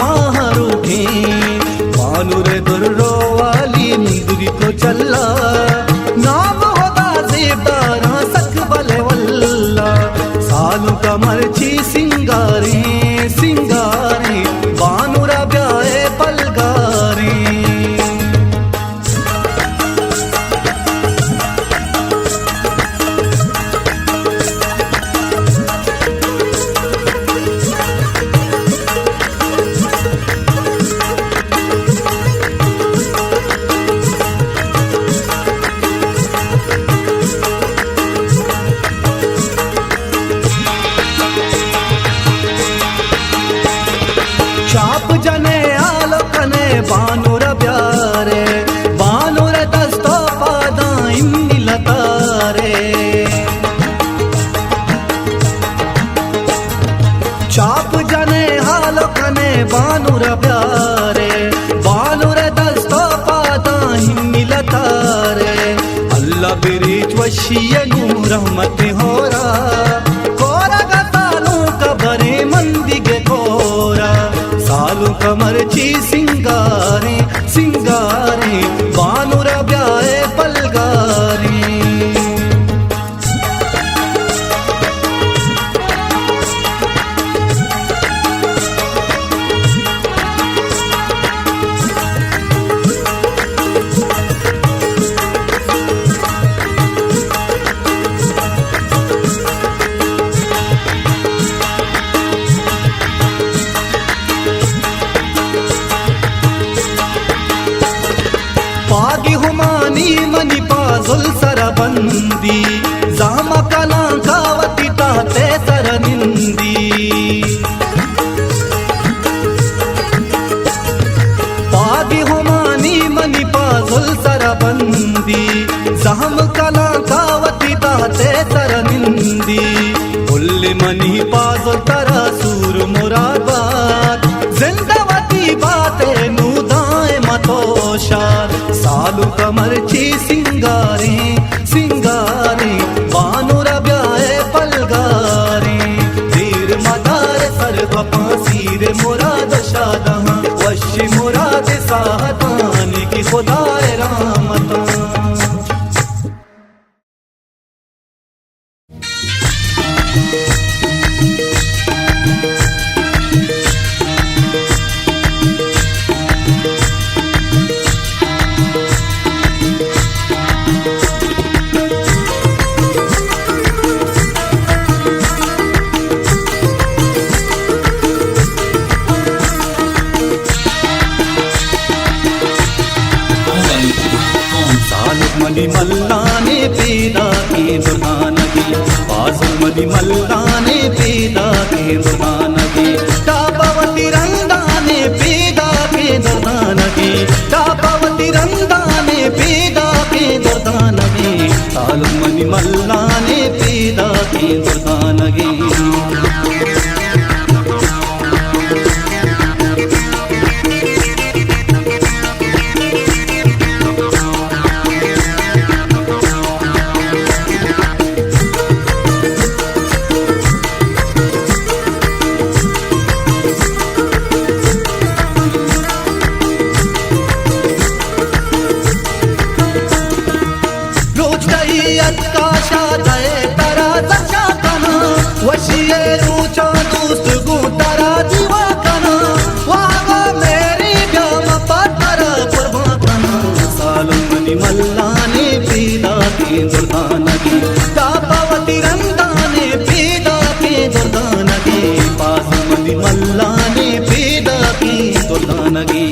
माहरूखे बानुरे दुर्रो वाली मुंदरी को चल्ला नाम होता जेबदारा सख बले वल्ला सालू कमरची सिंगारे सिंगारे बानुरा ब्याए पलगारे चाप जने आलोकने बानुर ब्यारे बानुर दस्तो पादा इन्नी लतारे चाप जने आलोकने बानुर ब्यारे बानुर दस्तो पादा इन्नी लतारे अल्लाह बिरीच वशियनु रहमत होरा कोरा गतानु कबरे मंदिगे कोरा सालू कमरची सिंगारे सिंगारे बानुरा ब्याए पलगारे पागी हुमानी मनी पाजुल सरबंदी जामा कला कावती ताते सरनिंदी पागी हुमानी मनी पाजुल सरबंदी जाम कला कावती ताते सरनिंदी उल्ली मनी पाजुल तरा सूर मुराबाद जिंदावती बाते नूदाए मतोशार सालू कमरची सिंगारे सिंगारे बानुरा ब्याए पलगारे तीर मदार सर बपासीर मुराद शादहा वशी मुराद साहतान की खुदाए रामता मनी मल्लाने पैदा के दुर्गानगी बाजुल मनी मल्लाने पैदा के दुर्गानगी टापावती रंगाने पैदा के दुर्गानगी टापावती रंगाने पैदा के दुर्गानगी सालू मनी मल्लाने पैदा के दुर्गानगी मल्लाने पैदा के दुर्गानगी टापावती रंगाने पैदा के दुर्गानगी बाजुल मल्लाने पैदा के दुर्गानगी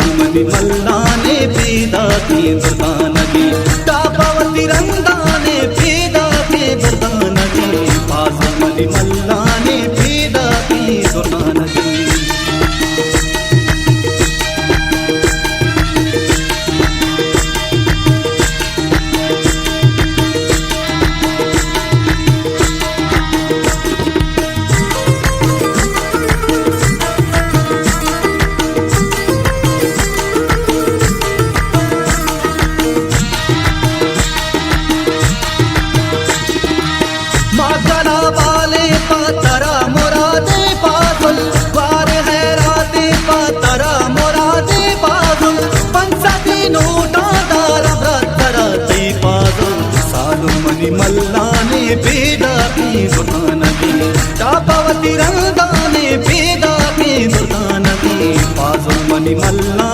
मल्लाने पैदा की दुर्गानगी टापावती रंगा मनी मल्ला